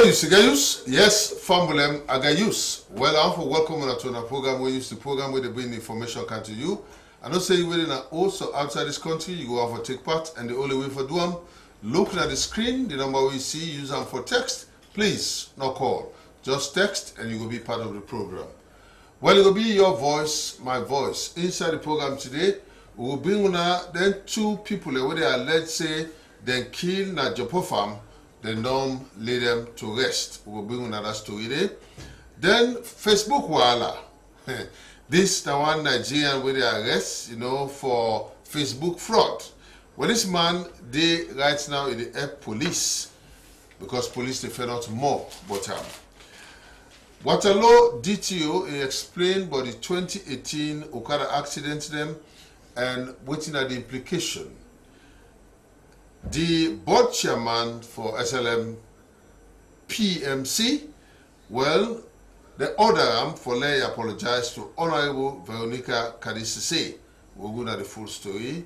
Gayus, Gayus, yes, Fambulem, Agayus. Well, I'm for welcome to our program. We use the program where they bring the information come to you. I don't say within and also outside this country, you go out for take part, and the only way for do them, looking at the screen, the number we see, use them for text. Please, no call. Just text, and you will be part of the program. Well, it will be your voice, my voice. Inside the program today, we will bring then two people where they are, let's say, then kill na Jopo farm. Then don't lay them to rest. We'll bring another story there. Then Facebook wala. This the one Nigerian where they arrest, for Facebook fraud. Well, this man, they right now in the air police because police they found out more about him. Waterloo DTO explained about the 2018 Okada accident them and waiting at the implication. The board chairman for SLM PMC, well, the order for Lay apologize to Honorable Veronica Kadisese. We're going to the full story.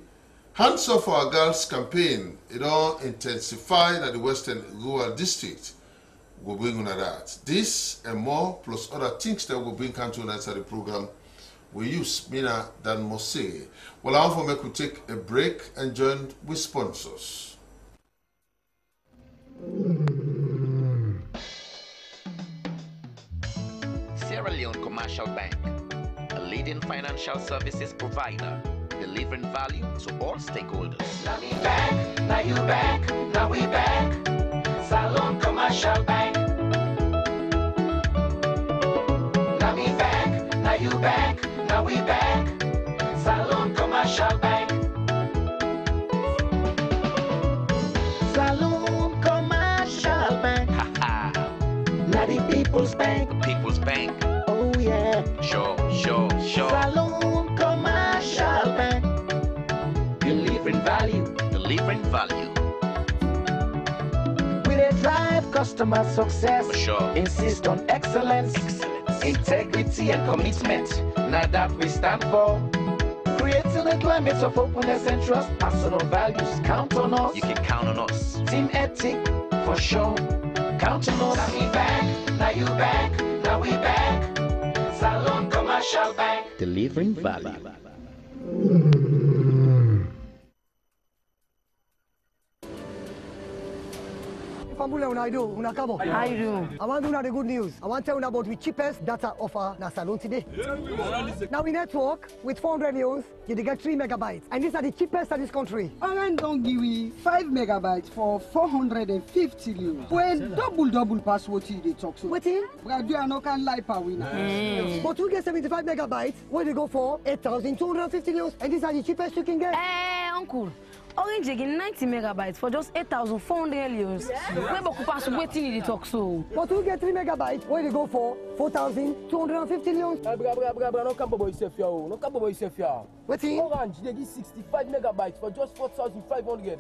Hands off our girls campaign, it all intensified at the Western Rural District. We'll bring on that. This and more, plus other things that we'll bring to answer the program. We use Mina Dan Mose. Well, I'm for me to take a break and join with sponsors. Sierra Leone Commercial Bank, a leading financial services provider, delivering value to all stakeholders. Now we back, now you back, now we back. Salon Commercial Bank. Now we back, now you back, now we back. Salon Commercial Bank. Salon Commercial Bank. Now the People's Bank. The People's Bank. Oh yeah. Sure. Salon Commercial Bank. Delivering value. Delivering value. We dey drive customer success. For sure. Insist on excellence. Integrity and commitment. Now that we stand for. Creating a climate of openness and trust. Personal values. Count on us. You can count on us. Team ethic. For sure. Count on us. Now we back. Now you back. Now we back. Salon Commercial Bank. Delivering value. I do. I want to know the good news. I want to tell you about the cheapest data offer na Salon today. Now we network with 400 news, you get 3 megabytes. And these are the cheapest in this country. Orange don't give me 5 megabytes for 450 news. When double password they talk so. Wait in? But you are not can lie per winner. But you get 75 megabytes, where they go for 8,250 news. And these are the cheapest you can get. Uncle. Orange again 90 megabytes for just 8,400 euros. Where beaucoup pass waiting in the talk so. But you get 3 megabytes, where they go for 4,250 euros. No campo boy safe ya. No campo boy safe ya. Waiting? Orange they give 65 megabytes for just 4,500.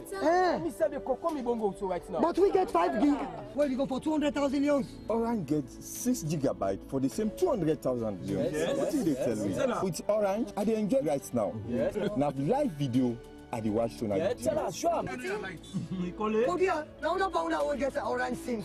Me say the coco me bongo so right now. But we get 5 gig, where they go for 200,000 euros. Orange gets 6 gigabytes for the same 200,000 euros. Yes. What did they tell me? With Orange, I dey enjoy right now. Yes. Now live video. At the watch tonight. Yeah, tell us, sure. Oh dear, now the phone will get the orange SIM.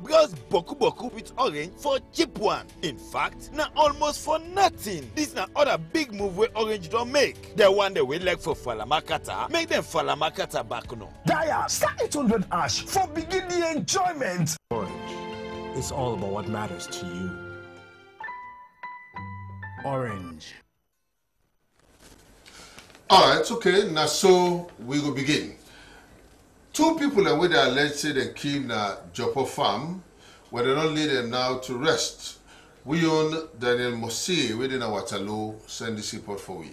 Because Boku with Orange for cheap one. In fact, now almost for nothing. This is other big move where Orange don't make. The one they will like for Falamakata, make them Falamakata back no. Dial *800# for begin the enjoyment. Orange. It's all about what matters to you. Orange. All right, okay. Now, so we will begin. 2 people are where they alleged say they killed Jopo farm, where they don't lead them now to rest. We own Daniel Mose within our Waterloo. Send this report for we.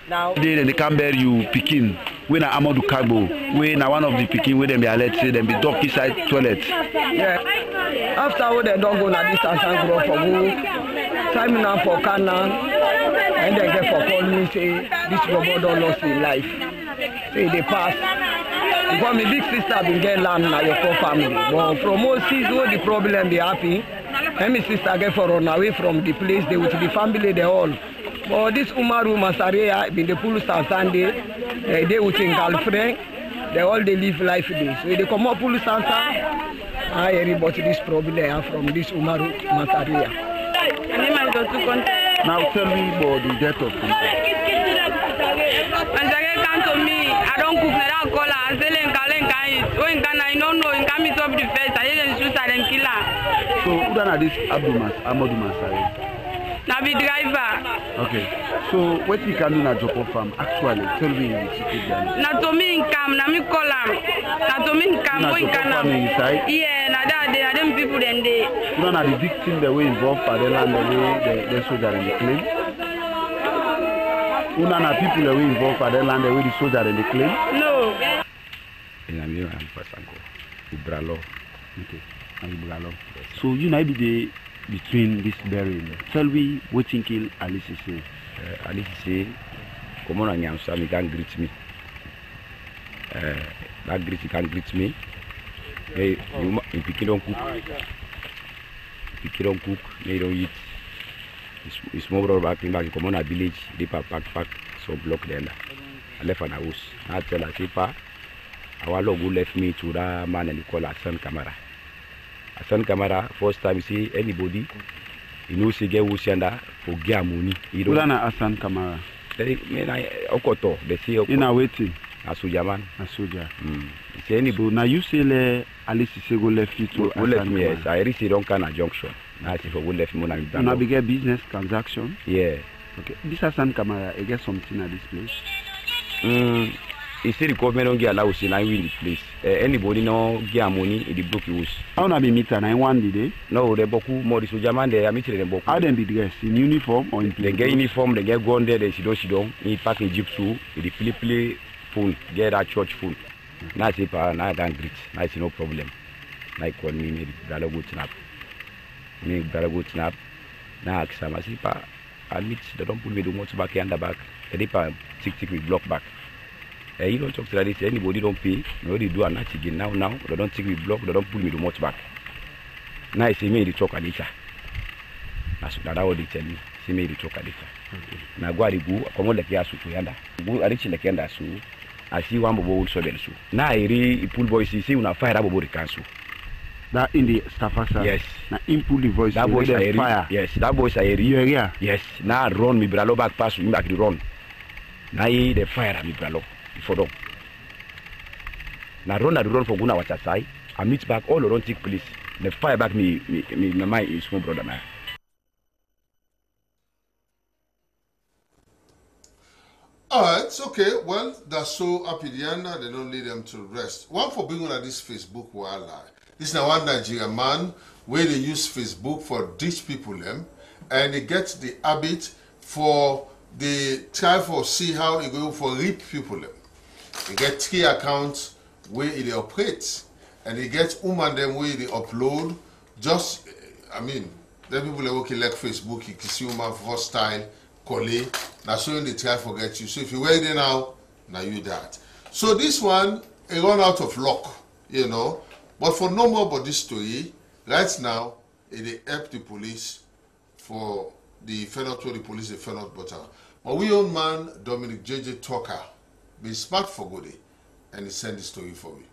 Now they can bear you picking when Amadou Kagbo, when one of the picking with them be alert say them be dog inside toilet. Yeah. After they don't go na distance and grow for go, Simon and for Canaan, and then get for call me say this robot don't lost his life. Say they pass. Because my big sister been get land na your poor family. But from all seas, all the problem be happy. And my sister get for run away from the place. They with the family, they all. But this Umaru Masaria, been the police on Sunday, they with in girlfriend. They all they live life this. So they come up police on I hear about this problem from this Umaru Masaria. Now tell me about the death of Umaru. When they come to me, I don't cook, I don't call her, I say, I don't know, in coming up the face, I didn't shoot and kill her. So, who done this Amadou Masari? Now be driver. Okay. So, what you can do na Joko farm actually? Tell me in the city. Na to me income, na me call am. Na to me income, boy can inside. Yeah, na that they are them people then they. You know, the victim they were involved for the land, the soldier in the claim. You know, people that were involved for the land, they were the soldier in the claim. No. Okay. So you know the between this burial. Tell me what you kill Alice say. Alice say, come on and answer me, can't greet me. That greet can't greet me. Hey, you pick it on cook. Pick it on cook, they don't eat. It's more back in back, come on a village, they pack, so block there. I left an house. I tell her, Sipa, our logo left me to that man and he call Hassan Kamara. Hassan Kamara, first time you see anybody, you know, see get Wushanda for get money. You don't know Hassan Kamara. They Okoto, they say Okoto. In a waiting. A soldier man. A soldier. See anybody. Now you say Alice Sego left you to Hassan left me, yes. I reached Ronkana Junction. Now I say for who left me and now we get business transaction? Yeah. Okay. This Hassan Kamara, I get something at this place? He said the government don't get allowed to win the place. Anybody no get money in the book use. How na be meet and I one day? No, they boku more the soldier man they are meeting them boku. How them be dressed? In uniform or in they get uniform, they get gun there, they sit down, he pack in jeep so the play phone, get that church phone. Now I say now I can greet. Now I say no problem. Now I call me brother go snap. Me brother go snap. Now I ask him, I say I meet they don't put me the motor back and the back. They tick me block back. You don't talk to that. Anybody don't pay. Nobody do a natch again. Now they don't take me block. They don't pull me the much back. Now I see me the truck at later. That's what they tell me. See me the truck at later. Now go come on the gas to yanda. Go reach the yanda so. I see one bobo so well so. Now I re pull boys see una fire that bobo the cancel. That in the staff house. Yes. Now pull the voice. That boys are fire. Yes. That boys are area. Yes. Now run me bralo back pass me back the run. Now the fire me bralo. For them. Now run for Guna Wachasai. I meet back all around take place. The fire back me my is small brother now. Alright, it's okay. Well, that's so happy the end. They don't lead them to rest. One for being on this Facebook while this is now one Nigerian man where they use Facebook for rich people them and they get the habit for the try for see how it go for rich people them. They get 3 accounts where they operate, and they get woman them where they upload. Just, I mean, the people that work like Facebook, you can see woman for style, collie. Now showing they try forget you. So if you wear it now you that. So this one, it run out of luck, you know. But for no more about this story, right now, it help the police for the Fenot, the police, the Fenot butter. But we own man, Dominic JJ Tucker, be smart for good, and he sent the story for me.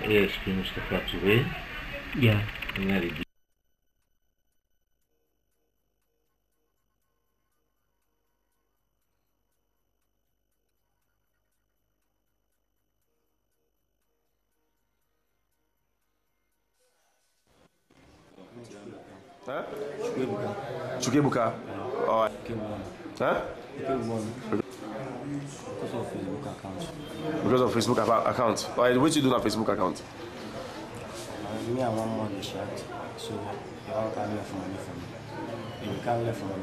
Yes, Mr. Kapsuwe. Yeah. Huh? Chukebuka. Alright. Huh? Because of Facebook account. Alright, what you do on Facebook account? Me and one more chat. So you all can left money for me. If you can't left money,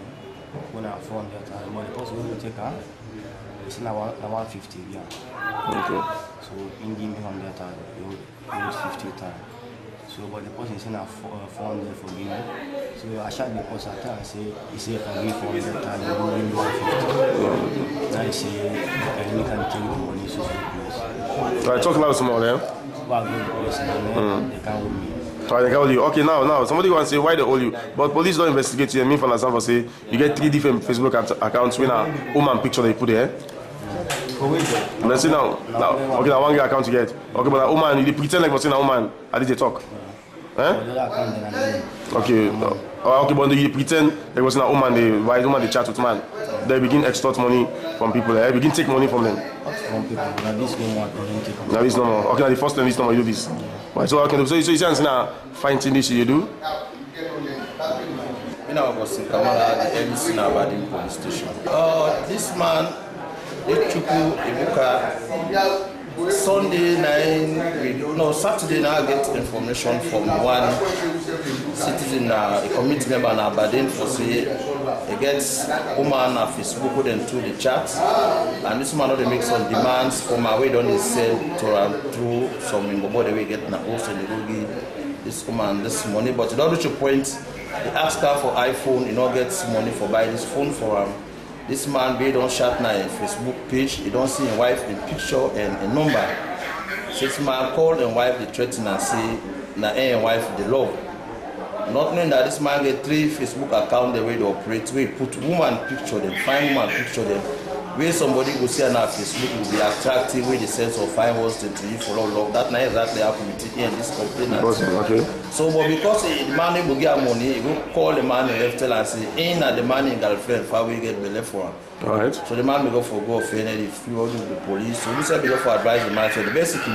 when I phone that money, also when you take her, it's now 150. Yeah. Okay. So in give me 100, you use 50 times. So, but the person is in a 400 for me. So I shot the person at and say, he said for me 400 and he will give me 150. Now he say, I really can take the money so please. Right, talk loud some more, yeah? Well, good person, they can't hold me. So they can hold you. Okay, now somebody wants to say why they hold you, but police don't investigate you. And me, for example, say you get 3 different Facebook accounts with a woman picture they put there. Let's see now. Okay, now one account you get. Okay, but a woman, you pretend like you're seeing a woman. How did they talk? Okay, okay, but you pretend there was a woman, they chat with man. They begin extort money from people. They begin take money from them. Now this no more. Okay, now the first time this no more you do this. Right, so okay, so you see now finding this you do. In our Boston Kamara, the MC Aberdeen police station. This man, Ichuku Ibuka. Sunday night, Saturday night I get information from one citizen, a community member in Aberdeen for say against woman on Facebook who then through the chat, and this man they make some demands for my way don't send to through some Ngombo the way get na post and they go give this woman this money, but in order to point, they ask her for iPhone, you know, gets money for buy this phone for him. This man be don't chat na a Facebook page, he don't see his wife in picture and a number. So this man called and wife they threaten and say na and wife the love. Not knowing that this man get 3 Facebook accounts the way they operate, where he put woman picture them, find woman picture them. Where somebody go see on our Facebook will be attractive with the sense of find words to you for love. That not exactly happen with it in this complaint. Okay. So but because the man will get money, he will call the man and left tell and say, ain't that the man in girlfriend for we get belay for him. Alright. So the man will go for go offended if you want the police. So we said we go for advise the man. So basically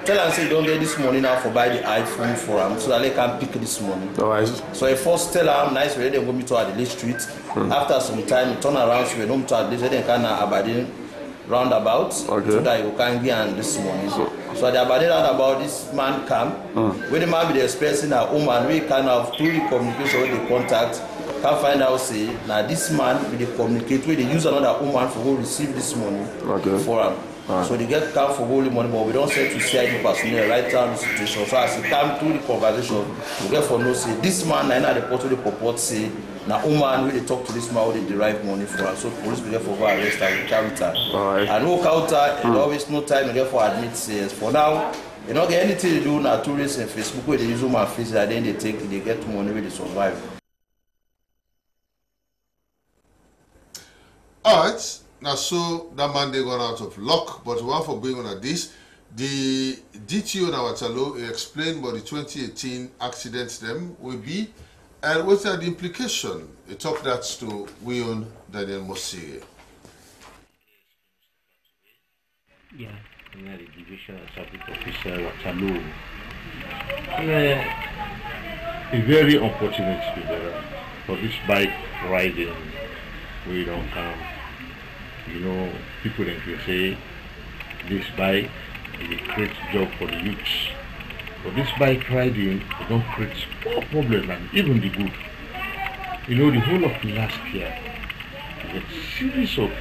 tell and say don't get this money now for buy the iPhone for him so that they can pick this money. Alright. So he first tell him nice way they go meet to Adelaide Street. After some time he turn around so we don't to Adelaide they can Aberdeen roundabout so that you can get this money. So the Aberdeen roundabout this man come when the man be expressing a woman we kind of through the communication with the contact can find out say now this man will they communicate with they use another woman for who receive this money for him. So they get come for holy money, but we don't say to CID personnel right down the situation. So as it come through the conversation, we get for no say this man na the report the purport say na woman when they talk to this man where they derive money for her. So police will get for arrest and counter. And no counter, and always no time we get for admit says for now. You don't get anything to do na tourists and Facebook where they use woman face and then they get money where they survive. Alright, now so that man they gone out of luck, but one for being on this, the DTO Nawatalo explained what the 2018 accidents them will be and what are the implication. He talked that to Wion Daniel Mosire. Yeah, the division traffic officer Watalo. Yeah, a very unfortunate for this bike riding. We don't come. You know, people then can say this bike is a great job for the youth. But this bike riding, it don't create more problems than even the good. You know, the whole of last year, there was a series of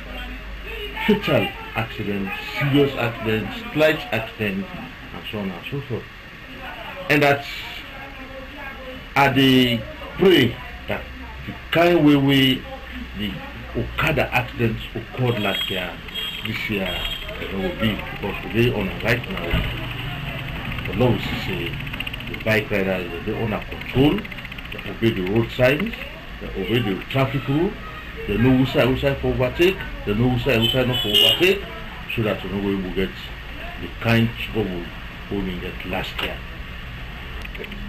fatal accidents, serious accidents, slight accidents, and so on and so forth. And that's at the pray that the kind way the Okada accidents occurred last year, this year, will be because today on right now, the law will say the bike riders they under control, they obey the road signs, they obey the traffic rule, they know who side for overtake, they know who side not for overtake, so that we will get the kind trouble we get last year.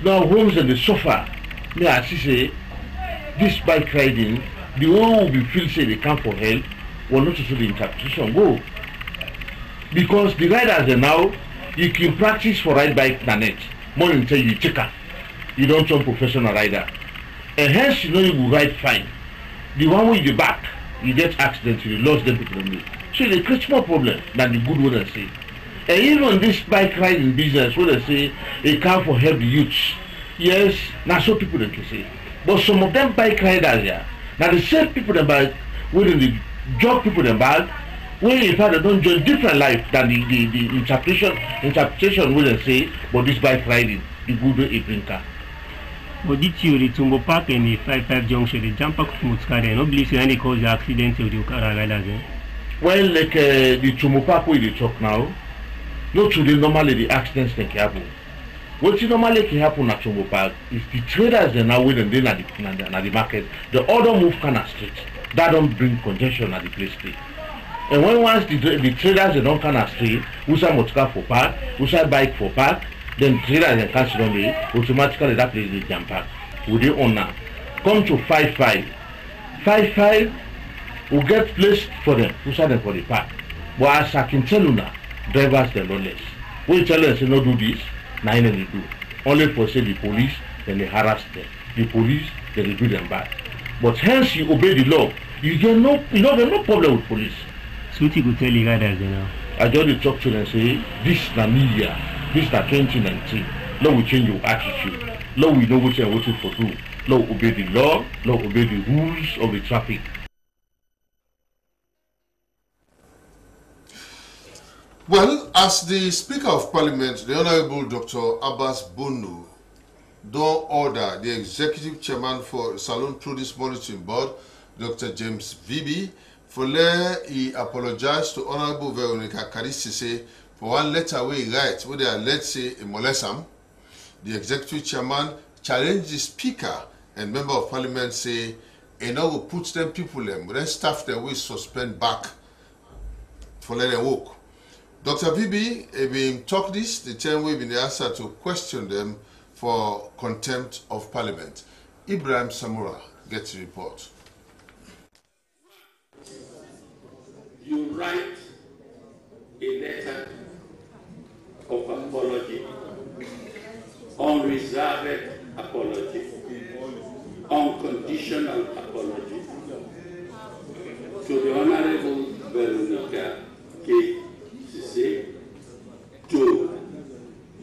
Now homes and the suffer, may I say this bike riding. The one who feel say they come for help will not to the interpretation go. Because the riders are now, you can practice for ride bike than it. More than tell you checker. You don't turn professional rider. And hence you know you will ride fine. The one with the back, you get accidents, you lost them people. So they create more problem than the good one they say. And even this bike riding business where they say they come for help the youths. Yes, now so people they can say. But some of them bike riders here. Now the same people that buy, within the job people that buy, when in fact they don't join different life than the interpretation will they say, but this bike riding. the good way he bring car. But this year, the Tumbo Park and the 55 junction, the jump pack from Mutskade, no believe any cause the accident of the Okara riders. Well, like the Tumbo Park where they talk now, not today normally the accidents can happen. What normally can happen at Tumbo Park is the traders they now wait and then at the market, the other move kind of street. That don't bring congestion at the place. And when once the traders they don't kind of street, who say motor for park, who say bike for park, then traders and cash on the automatically that place they jump park. Would they own now? Come to 55. 55 will get placed for them, who say them for the park. But as I can tell you now, drivers they lawless. When you tell them say no do this, nothing they do. Only for say the police, then they harass them. The police, then they do them bad. But hence you obey the law, you get no, there's no problem with police. So what you could tell you guys now? I just talk to them and say, this is not new year, this is not 2019. Lord will change your attitude. Lord will know what you're waiting for do. Lord obey the law, Lord obey the rules of the traffic. Well, as the Speaker of Parliament, the Honorable Dr. Abbas Bunu, don't order the Executive Chairman for Salon Produce Monitoring Board, Dr. James Vibi, for he apologized to Honorable Veronica Kadisise for one letter where he writes where they alleged say in Molesam. The Executive Chairman challenged the Speaker and Member of Parliament say, will put them people them, then staff them will suspend back for let them walk. Dr. Vibi, been talk this, the time we've been the answer to question them for contempt of Parliament. Ibrahim Samura gets a report. You write a letter of apology, unreserved apology, unconditional apology to the Honorable Veronica K. Sise, to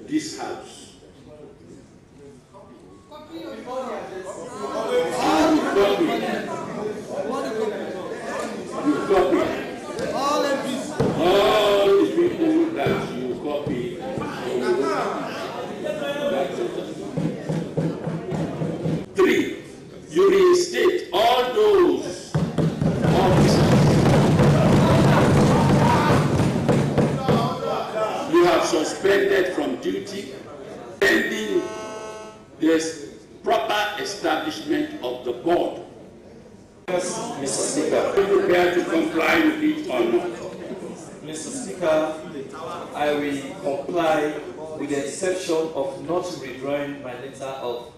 this House. You copy. All the people that you copy. Three, you reinstate all those officers you have suspended from duty pending this proper establishment of the board. Yes, Mr. Speaker. Are you prepared to comply with it or not? Mr. Speaker, I will comply with the exception of not withdrawing my letter of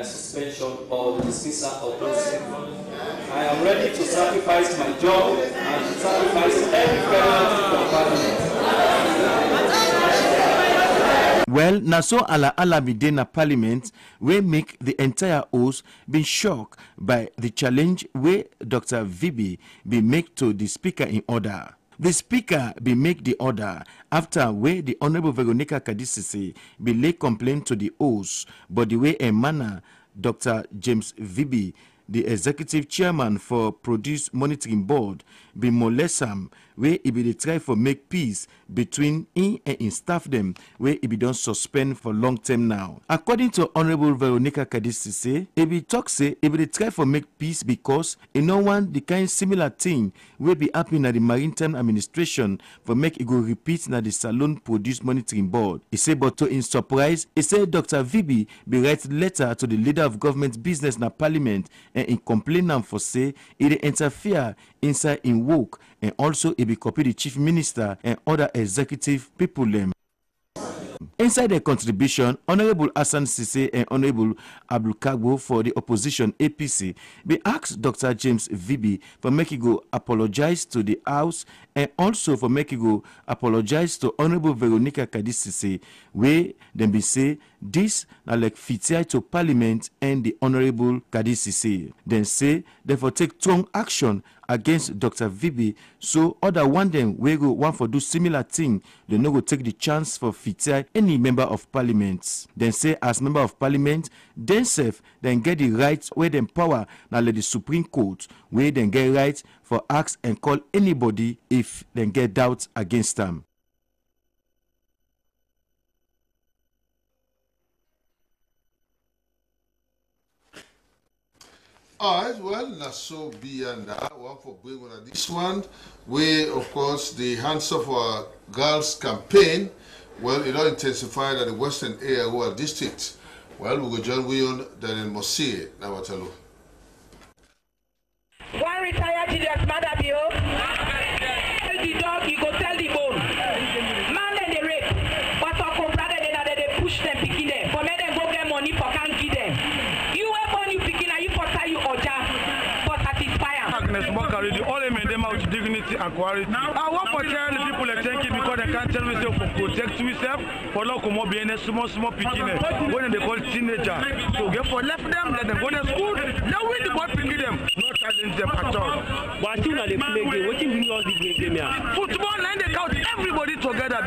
suspension or dismissal of those people. I am ready to sacrifice my job and to sacrifice every penalty for Parliament. Well, na so ala bide na Parliament we make the entire house been shocked by the challenge where Dr. Vibi be make to the Speaker in order. The Speaker be make the order after where the Honorable Veronica Kadisise be lay complaint to the house, but the way a manner Dr. James Vibi, the Executive Chairman for Produce Monitoring Board, be molesam where he be try for make peace between him and his staff them where he be done suspend for long term now. According to Honorable Veronica Kadisise, he be talk say he be try for make peace because he no want the kind similar thing will be happening at the Maritime Administration for make it go repeat na the Salon Produce Monitoring Board. He say but to in surprise, he say Dr. Vibi be write letter to the leader of government business na Parliament and in complain am for say it interfere inside in work and also it be copy the Chief Minister and other executive people them. Inside their contribution, Honorable Hassan Sise and Honorable Abdul Kagbo for the opposition APC be asked Dr. James Vibi for making go apologize to the House and also for making go apologize to Honorable Veronica Kadisise, where them be say this na like fitia to Parliament and the Honorable Kadisise. Then say therefore take strong action against Dr. Vibi, so other one them we go one for do similar thing, they no go take the chance for fitia any member of Parliament. Then say as member of Parliament, then self then get the right where them power now let the Supreme Court where then get right for ask and call anybody if then get doubts against them. Alright, well, Naso B and one for bringing on this one, where of course the Hands of Our Girls campaign, well, it all intensified at the Western Area District. Well, we go join William Daniel Mosie, Nawatalo. One retired GDS mother, tell the dog, you go tell the bone. Man, they rape, but for brother, they push them, picking them. For me, them go get money for can't give them. You were born, you picking, and you for tie you or jam for satisfy. Agnes Mokari, the only men them out dignity and quality. I want for tell the people that thank you because they can't tell myself for protect myself for local mobile small picking when they call teenager. So therefore left them, let them go to school. Now we the God picking them, not challenge them at all. But still they play game. What you bring all this game here? Football and they count everybody together.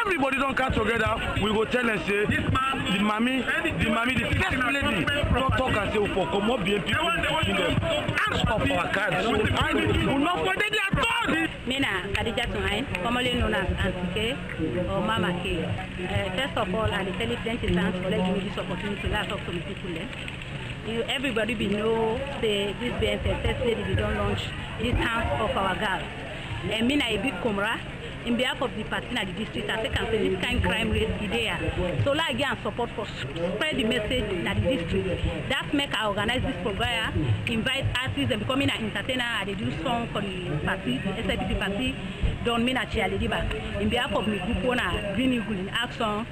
Everybody don't come together. We go tell and say the mommy, the first lady don't talk and say for come up people picking them. Ask of our cards. So I will not forget their thoughts. Mina Khadija Tuhain, commonly known as Auntie K or Mama K. First of all, I'm the thanks for letting me this opportunity to talk to the people. Everybody be know say this BFF first lady we don't launch this Hands of Our Girls. And Mina a big Kumra. In behalf of the party in the district, I think this kind of crime rate is there. So like again support for spread the message in the district. That make I organize this program, invite artists and becoming an entertainer. They do song for the party, SIPC party. Don't mean a cheerleader back. In behalf of the group owner, Green Eagle in action,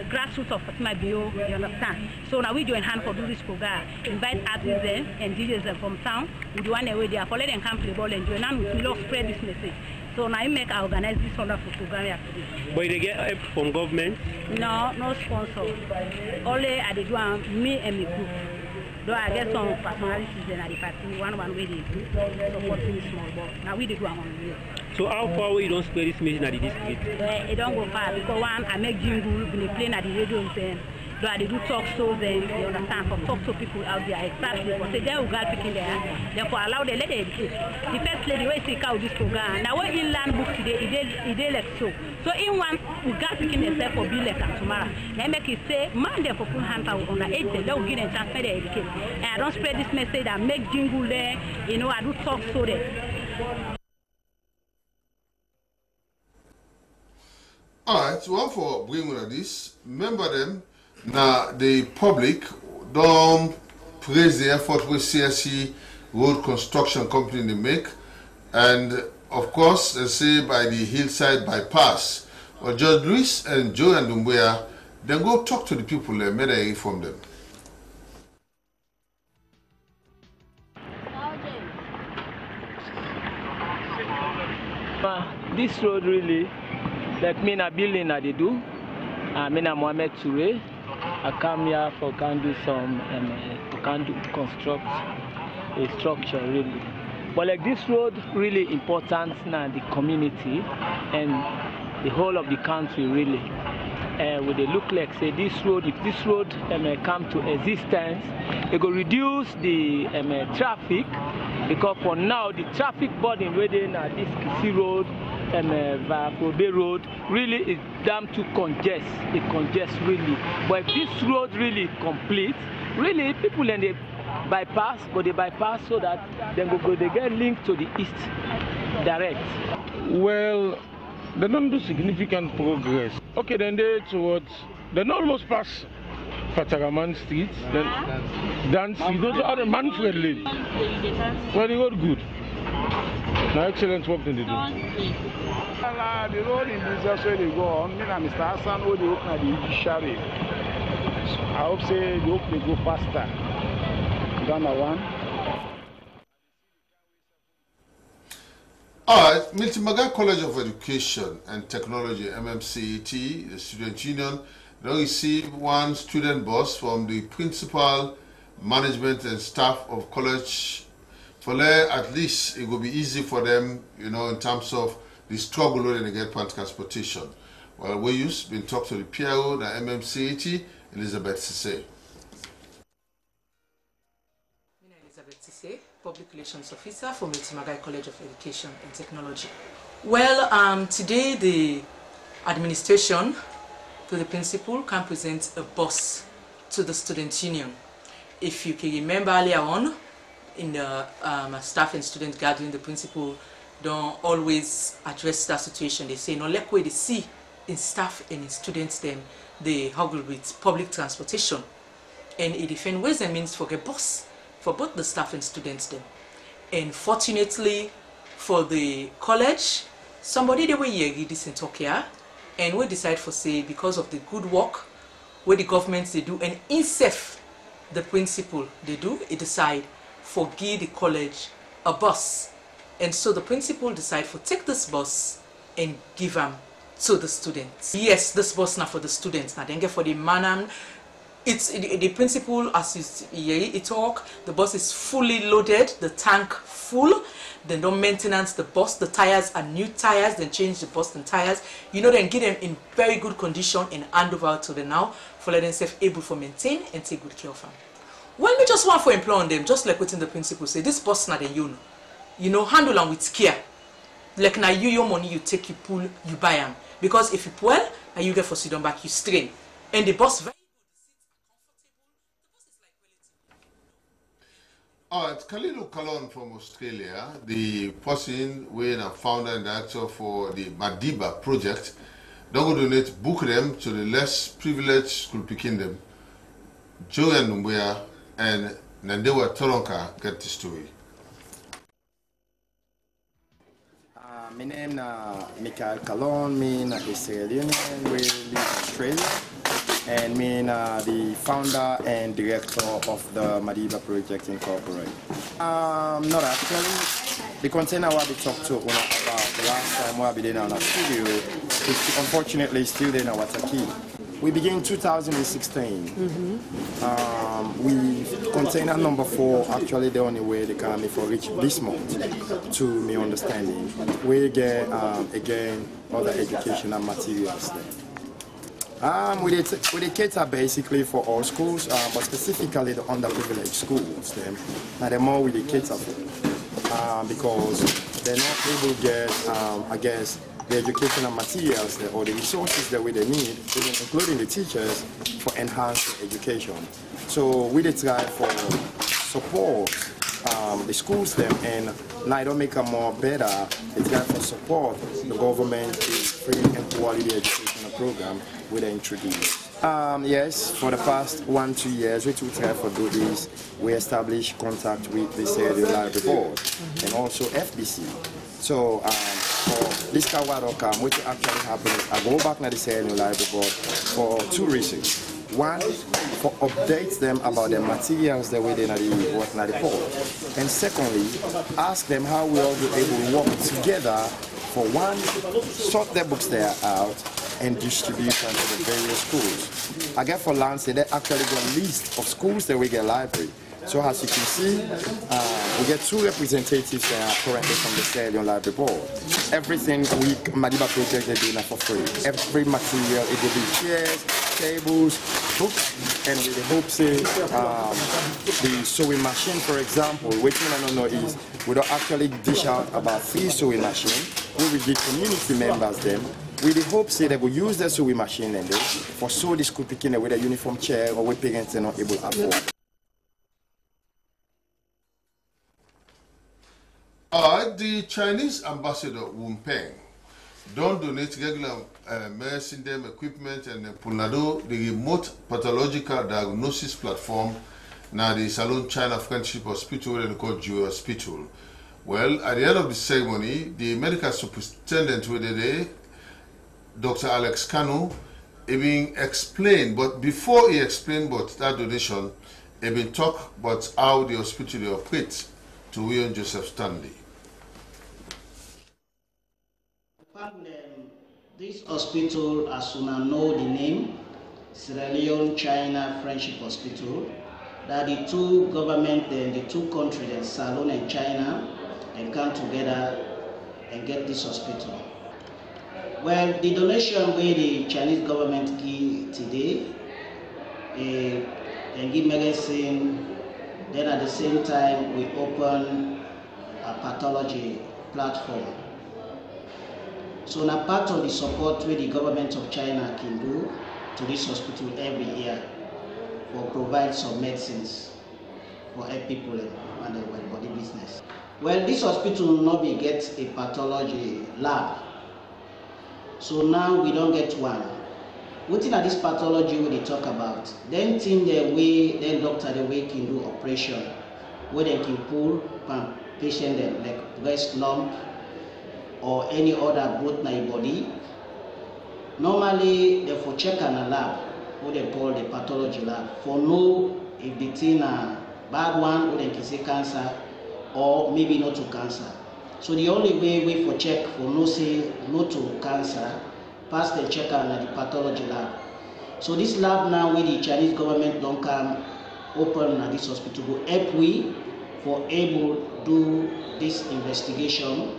grassroots of Fatima Bio, you understand. So now we join hand for do this program. Invite artists there and DJs from town. We do one away there for let them come play ball and join hand with me. Spread this message. So now I make I organize this wonderful program here today. But they get help from government? No, no sponsor. Only I did one me and my group. Though I get some personalities in the party, one way they do supporting small ball. Now we did one on me. So how far away you don't spread this message at the district? It don't go far because one I make jingle, been playing at the radio and though I do talk shows and you understand for talk to people out there exactly. But they will girl picking there. Therefore allow the lady educate. The first lady will see how this program. Now when in land book today, it like so. So in one we girl picking themselves for be like tomorrow. They make it say man there for put hand out on the age they will give them chance for the educate. And I don't spread this message. I make jingle there. You know I do talk show there. Alright, so one for bringing on this. Remember them. Now, the public don't praise the effort with CSC Road Construction Company they make. And, of course, they say by the Hillside Bypass. Well, Judge Luis and Joe and Dumbuya, they go talk to the people there, may they inform them. This road really, like me na building that they do. Me na Mohamed Toure. I come here for can do some construct a structure really. But like this road really important now the community and the whole of the country really. Would they look like say this road, if this road come to existence, it will reduce the traffic because for now the traffic burden within this Kisi road Vakobe road really is damn too congest. It congests really. But if this road really complete, really people then they bypass, but they bypass so that they get linked to the east direct. Well, they don't do significant progress. Okay, then they almost pass Fataraman Street, then dance, you go to other Manfred Lane. Well, they got good. Now, excellent work they do. The road in business where they go on, me and Mr. Hassan, who they open at the judiciary. I hope say they hope they go faster. Ghana one. Alright, Milton Magai College of Education and Technology, MMCET, the student union, they receive one student bus from the principal, management and staff of college. For there, at least it will be easy for them, you know, in terms of the struggle when they get public transportation. Well, we used been talked to the PRO, the MMCET, Elizabeth Sise. Elizabeth Sise, Public Relations Officer for Milton Magai College of Education and Technology. Well, today the administration to the principal can present a bus to the student union. If you can remember earlier on, in the staff and student gathering, the principal don't always address that situation. They say, no, let what they see in staff and in students, them they huggle with public transportation. And it defend ways and means for the bus, for both the staff and students them. And fortunately for the college, somebody they were here this in Tokyo, and we decide for say because of the good work where the governments they do, and INSEF, the principal they do, it decide for give the college a bus. And so the principal decide for take this bus and give them to the students. Yes, this bus now for the students. Now then get for the man. It's the principal, as you talk, the bus is fully loaded, the tank full. Then don't maintenance the bus, the tires are new tires, then change the bus and tires. You know, then get them in very good condition and hand over to them now for letting themselves able to maintain and take good care of them. Well, we just want for employing them, just like within the principal say, this bus now then you know, handle them with care. Like now you your money you take, you pull, you buy them. Because if you pull, and you get for sit down back, you strain. And the bus very Alright, Khalilu Kalon from Australia, the person when a founder and director for the Madiba project, don't go donate book them to the less privileged school picking them. Joe and Numbuya and Nandewa Toronka get the story. My name is Michael Kalon, I'm an Australian, we live in Australia. And me the founder and director of the Madiba Project Incorporated. Not actually. The container what we talked to about the last time we have been in our studio is unfortunately still in our Taki. We began in 2016. We container number 4 actually the only way they can for reach this month to me understanding. We get again other educational materials there. We cater basically for all schools, but specifically the underprivileged schools. Now the more we cater for, because they're not able to get, I guess, the educational materials or the resources that they need, including the teachers, for enhanced education. So we try for support the schools and now don't make them more better. They try for support the government is free and quality educational program we introduce. Yes, for the past 1-2 years, we try for do this. We establish contact with the Sierra Library Board and also FBC. So for this Kawaroka, what actually happened, I go back to the Sierra Library Board for 2 reasons. One, for update them about the materials that we did at the report. And secondly, ask them how we all be able to work together for one, sort their books there out and distribute them to the various schools. I get for Lancet, they actually got a list of schools that we get library. So as you can see, we get 2 representatives that are currently from the Sierra Library Board. Everything we Madiba Project they're doing for free. Every material, it will be chairs, tables, books, and with the hopes the sewing machine, for example, which I don't know is we don't actually dish out about 3 sewing machines. We will give community members them. With the hope say they will use their sewing machine and for sew the school picking with a uniform chair or with parents are not able to afford. The Chinese ambassador Wu Peng don't donate regular medicine them equipment and Punado, the remote pathological diagnosis platform now the Salon China Friendship Hospital and called Jewel Hospital. Well, at the end of the ceremony, the medical superintendent with the day, Dr. Alex Kanu, even explained, but before he explained about that donation, he been talk about how the hospital operates to William Joseph Stanley. This hospital, as soon as know the name, Sierra Leone China Friendship Hospital, that the 2 governments and the 2 countries, Salon and China, and come together and get this hospital. Well, the donation where the Chinese government give today and give medicine, then at the same time we open a pathology platform. So now part of the support where the government of China can do to this hospital every year will provide some medicines for help people and the body business. Well, this hospital not be get a pathology lab. So now we don't get one. Within this pathology we they talk about, then think the way then doctor the way can do operation where they can pull patient them like breast lump or any other growth in the body. Normally they for check in a lab, what they call the pathology lab, for know if the thing a bad one, or they can say cancer, or maybe not to cancer. So the only way we for check for no say no to cancer, pass the check at the pathology lab. So this lab now with the Chinese government don't come open at this hospital go help we for able to do this investigation,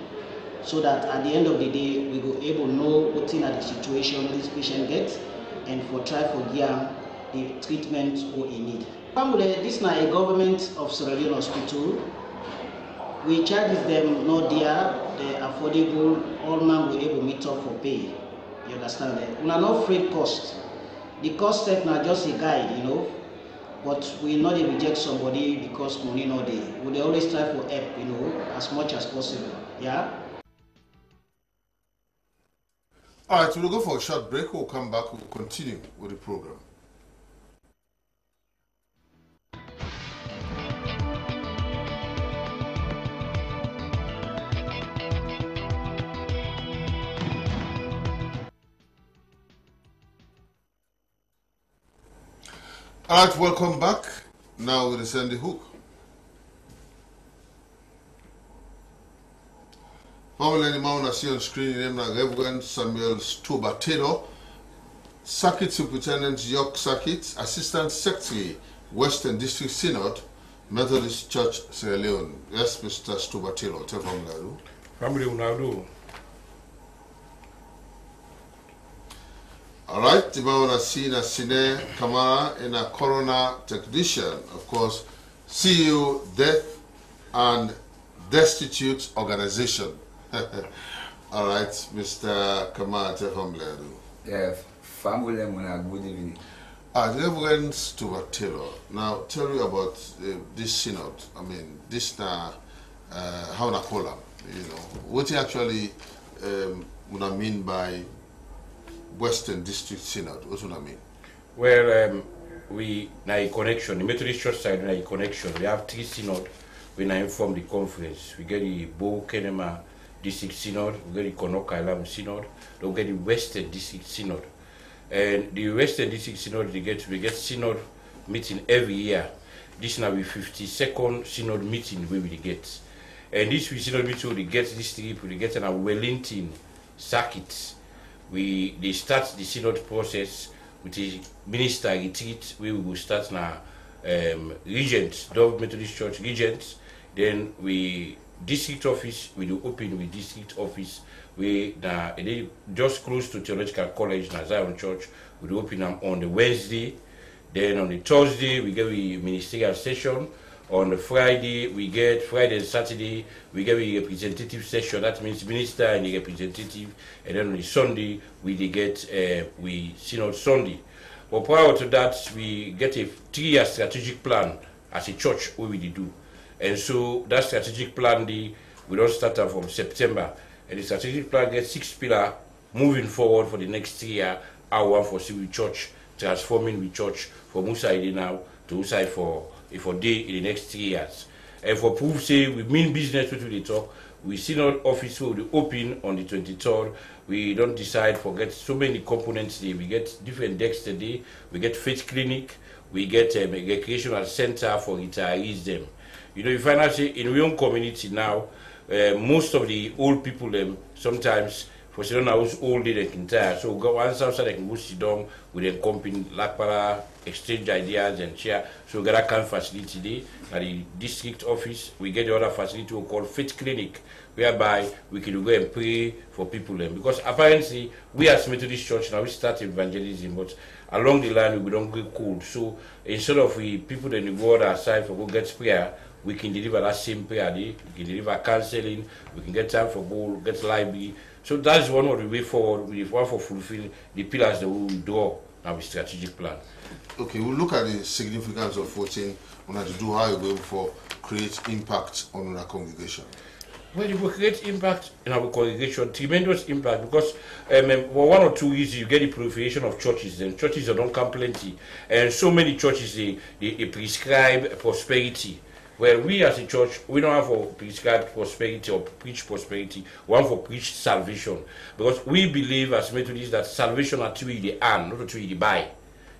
so that at the end of the day we go able know what in the situation this patient gets and for try for give the treatment what he need. This is a government of Sierra Leone hospital. We charge them no dear, the affordable, all man will able meet up for pay. You understand that? We are not afraid cost. The cost set now just a guide, you know. But we not reject somebody because money not there. We always try for help, you know, as much as possible. Yeah. All right, we'll go for a short break. We'll come back. We'll continue with the program. All right, welcome back. Now we'll send the hook. Family animal I see on screen named Reverend Samuel Stoba Taylor, Circuit Superintendent York Circuit, Assistant Secretary, Western District Synod, Methodist Church, Sierra Leone. Yes, Mr. Stoba Taylor, tell family. Family Unado. All right, the man I see na Sine Kamara in a coroner technician, of course, CEO Death and Destitute Organization. All right, Mr. Kamara, tell family. Yeah, family, good evening. Reverend Stuart Taylor, now tell me about this synod. I mean, this how na call them, you know, what you actually would I mean by Western District Synod? What do I mean? Well, we na a connection. The Methodist Church side na a connection. We have 3 synod. We na inform the conference. We get the Bo Kenema District Synod. We get the Konok Island Synod. We get the Western District Synod. And the Western District Synod we get synod meeting every year. This now we 52nd synod meeting we will get. And this synod meeting we get this trip. We get in a Wellington circuit. They start the synod process with the minister retreat where we will start now regents, Dove Methodist Church regents. Then we district office we do open with district office. We just close to Theological College na Zion Church. We do open them on the Wednesday. Then on the Thursday we get a ministerial session. On the Friday and Saturday we get a representative session. That means minister and the representative. And then on the Sunday we get we synod Sunday. But prior to that we get a 3-year strategic plan as a church what we do. And so that strategic plan we don't start from September. And the strategic plan gets 6 pillars moving forward for the next 3 years. I want for see with church, transforming with church from Usaid now to Usaid for day in the next 3 years. And for proof say we mean business with the talk, we synod office will be open on the 23rd. We don't decide forget so many components there. We get different decks today. We get faith clinic. We get a recreational center for retirees them. You know, you find out say in our own community now, most of the old people them sometimes for sit down house all day they can tire. So go once outside they can go sit down with them company lakpara, exchange ideas and share. So we got that kind of facility there at the district office. We get the other facility we call faith clinic, whereby we can go and pray for people them. Because apparently we as Methodist Church now we start evangelism, but along the line we don't get cold. So instead of people then go other side for go get prayer, we can deliver that same prayer day, we can deliver counseling, we can get time for goal, get library. So that's one of the way forward. We want to fulfill the pillars that we will draw our strategic plan. Okay, we'll look at the significance of voting on to do how you go for create impact on our congregation. Well, you will create impact in our congregation, tremendous impact, because for one or two reasons you get the proliferation of churches, and churches don't come plenty, and so many churches they prescribe prosperity. Well, we as a church, we don't have for prescribe prosperity or preach prosperity, we have for preach salvation, because we believe as Methodists that salvation are through the earn, not through the buy,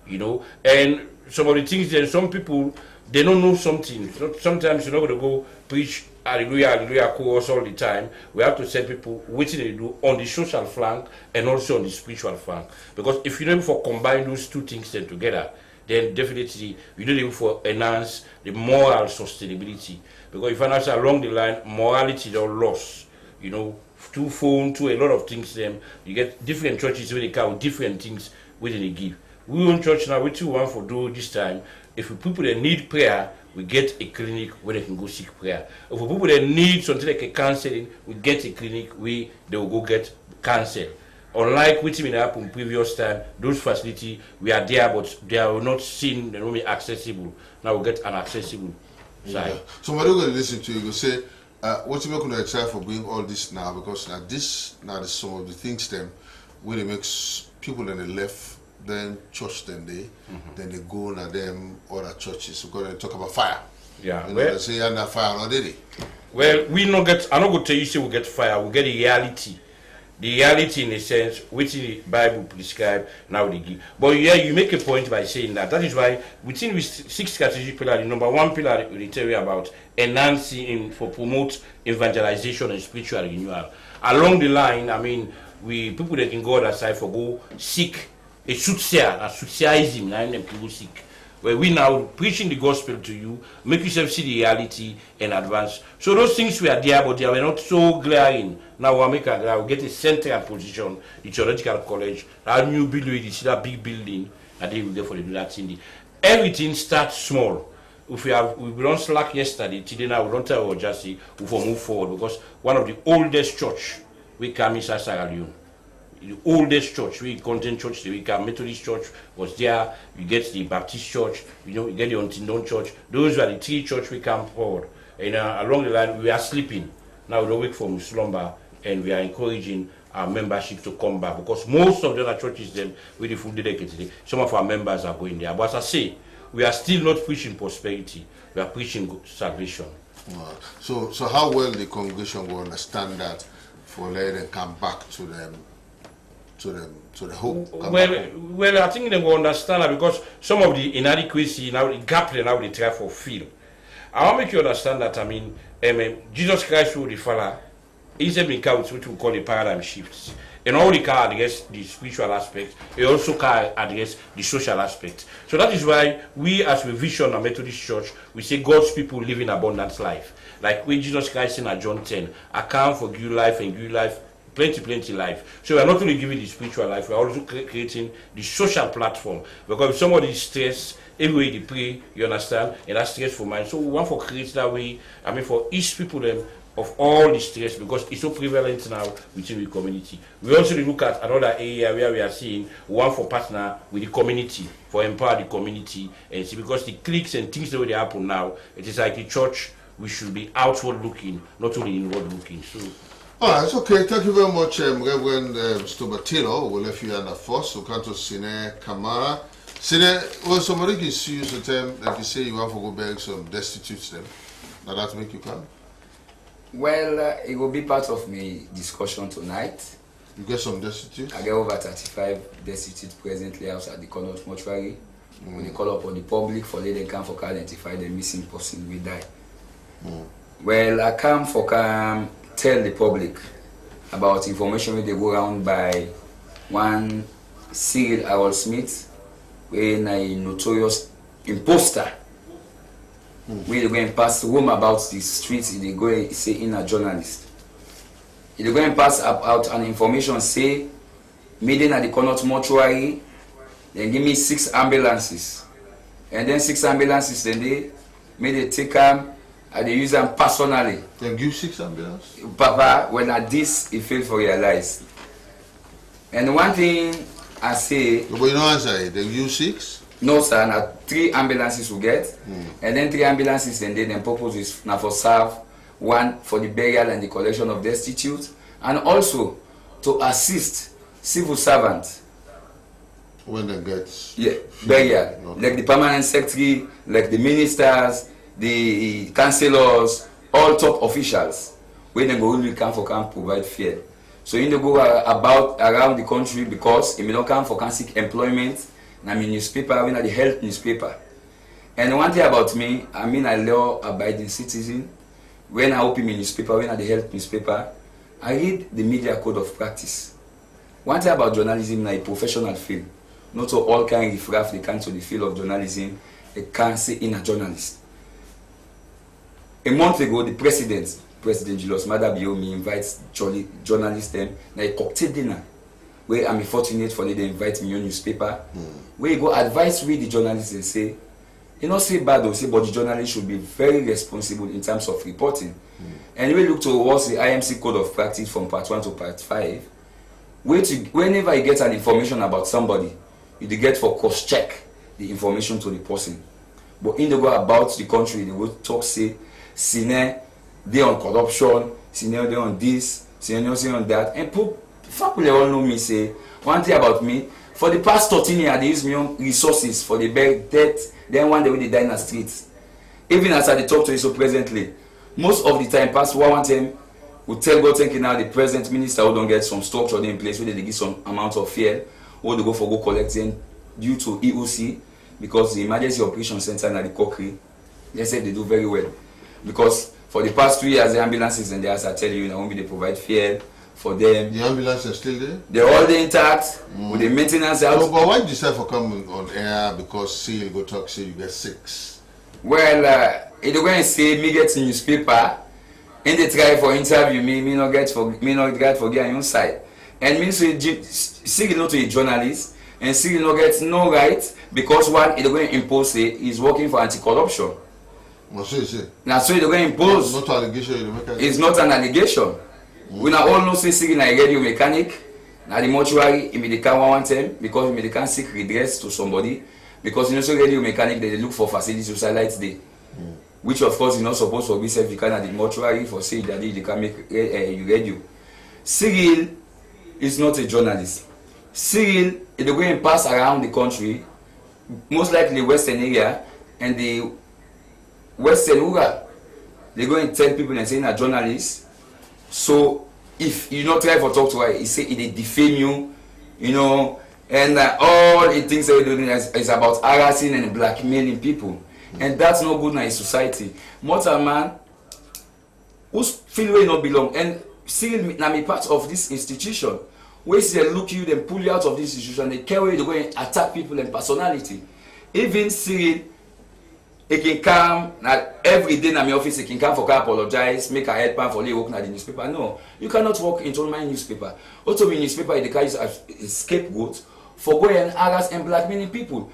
you know. And some of the things that some people, they don't know something. Sometimes you're not going to go preach hallelujah, hallelujah chorus all the time. We have to send people what they do on the social flank and also on the spiritual flank. Because if you don't for combine those two things then together, then definitely you don't even for enhance the moral sustainability. Because if I along the line, morality is all lost. You know, to phone, to a lot of things, then you get different churches where they count different things where they give. We own church now, we too want for do this time. If people that need prayer, we get a clinic where they can go seek prayer. If people that need something like a counseling, we get a clinic where they will go get counsel. Unlike what happened in previous time, those facilities we are there, but they are not seen, they're not accessible. Now we get an accessible side. Yeah. So what are going to listen to you? You say, what you going to try for doing all this now? Because now this is some of the things them where it makes people in the left. Then church then they go na them other churches. We're going to talk about fire. Yeah. You know, they say under fire already. Well, we not get. I'm not going to tell you say we get fire. We get the reality. The reality in a sense, which the Bible prescribe now they give. But yeah, you make a point by saying that. That is why within the 6 strategic pillars, the number 1 pillar we tell you about enhancing for promote evangelization and spiritual renewal. Along the line, I mean, we people that can go other side for go seek. A soothsayism, and people seek. Where we now preaching the gospel to you, make yourself see the reality and advance. So those things were there, but they were not so glaring. Now we'll get a central position, the theological college, our new building, you see that big building, and then we get for the that thing. Everything starts small. If we don't slack yesterday, today now we don't tell or just see we will move forward, because one of the oldest church we come is Sierra Leone. The oldest church, we content church, the Methodist church was there. You get the Baptist church, you get the Ontindon church. Those were the 3 churches we come forward. And along the line, we are sleeping. Now we don't wake from slumber, and we are encouraging our membership to come back, because most of the other churches then with the full dedicated, some of our members are going there. But as I say, we are still not preaching prosperity. We are preaching salvation. Wow. So how well the congregation will understand that for letting them come back to them? To the hope. Well, I think they will understand that, because some of the inadequacy now, the gap they now they try for fill. I want to make you understand that. I mean, Jesus Christ will the Father, he's a big what we call a paradigm shift. And all the can address the spiritual aspect, he also can address the social aspect. So that is why we, as we vision a Methodist Church, we say God's people live in abundant life. Like when Jesus Christ in John 10, I come for good life and good life. Plenty life. So we are not only giving the spiritual life, we are also creating the social platform. Because if somebody is stressed, every way they pray, you understand, and that's stressful mind. So we want to create that way, I mean, for each people them of all the stress, because it's so prevalent now within the community. We also look at another area where we are seeing one for partner with the community, for empower the community, and see, because the cliques and things that will happen now, it is like the church, we should be outward looking, not only inward looking. So. All right, it's okay. Thank you very much, Reverend Mr. Batilo. We'll let you under first. So, come to Sine Kamara. Sine, well, somebody can see you sometimes, like you say, you have to go beg some destitutes them. Now that make you come? Well, it will be part of my discussion tonight. You get some destitutes? I get over 35 destitutes presently outside the Connaught mortuary. We call upon the public for letting come for identify the missing person we die. Well, I come for tell the public about information when they go around by one Cyril Harold Smith, when a notorious imposter. We go and pass room about the streets, they go and say in a journalist. They go and pass out an information say meeting at the Connaught mortuary, then give me 6 ambulances. And then 6 ambulances, then they made a take them. I use them personally. Then give 6 ambulances? Papa, when I this, it failed for realize. And one thing I say. But you don't answer it. They use 6? No, sir. Now 3 ambulances we get, and then 3 ambulances, and then the purpose is now for serve 1 for the burial and the collection of destitute, and also to assist civil servants when they get burial, like the permanent secretary, like the ministers, the councillors, all top officials, when they go only come provide fear. So in the go about around the country, because if you don't come for can seek employment, I mean newspaper, we are the health newspaper. And one thing about me, I mean a law-abiding citizen. When I open my newspaper, when I the health newspaper, I read the media code of practice. One thing about journalism, a professional field. Not all can refer they can to the field of journalism. They can say in a journalist. A month ago, the President Julius Maada Bio, me invites journalists them na a cocktail dinner where I'm fortunate for them to invite me on newspaper. Where you go advise with the journalists and say, you know, say bad or say, but the journalists should be very responsible in terms of reporting. And we look towards the IMC code of practice from part 1 to part 5. Whenever you get an information about somebody, you get for cross check the information to the person. But in the go about the country, they will talk say, Sine, they on corruption, Sine they on this, Sine they on that. And people all know me say, one thing about me, for the past 13 years, they use me on resources for the buried death, then one day when they die in the streets. Even as I talk to you so presently, most of the time, past one time, we tell God thinking now the present minister who don't get some structure in place where they give some amount of fear, or they go for go collecting due to EOC, because the emergency operation center and the cookery, they said they do very well. Because for the past 3 years, the ambulances and the as I tell you, they provide fear for them. The ambulance is still there? They're all there intact with the maintenance out. So, but why did you decide for coming on air? Because see, you go talk, say you get 6. Well, if they're going to say me get newspaper, and they try for interview me not get for get on side. And me say see not to a journalist and see not get no right because one is going to impose say is working for anti-corruption. Now so they're going to impose. Not an allegation. It's not an allegation. We now all know say Siri na a radio mechanic. Now the mortuary if they can't want them because if they can't seek redress to somebody because you know so radio mechanic they look for facilities to satellite day. Which of course is not supposed to be safe you can at the mortuary for say that they can make you radio. Cyril is not a journalist. Cyril is going to pass around the country, most likely western area and the western rural. They're going to tell people and saying a journalist. So if you not try for talk to her, he say they defame you, you know, and all the things that we're doing is about harassing and blackmailing people. And that's not good in a society. Mortal man who's feel where not belong and still now be part of this institution. Where they look you, then pull you out of this institution, they care where they go and attack people and personality. Even Cyril, he can come every day in my office, he can come for car apologize, make a head pan for work in the newspaper. No, you cannot work into my newspaper. Also in newspaper they can use a scapegoat for going and harass and blackmailing people.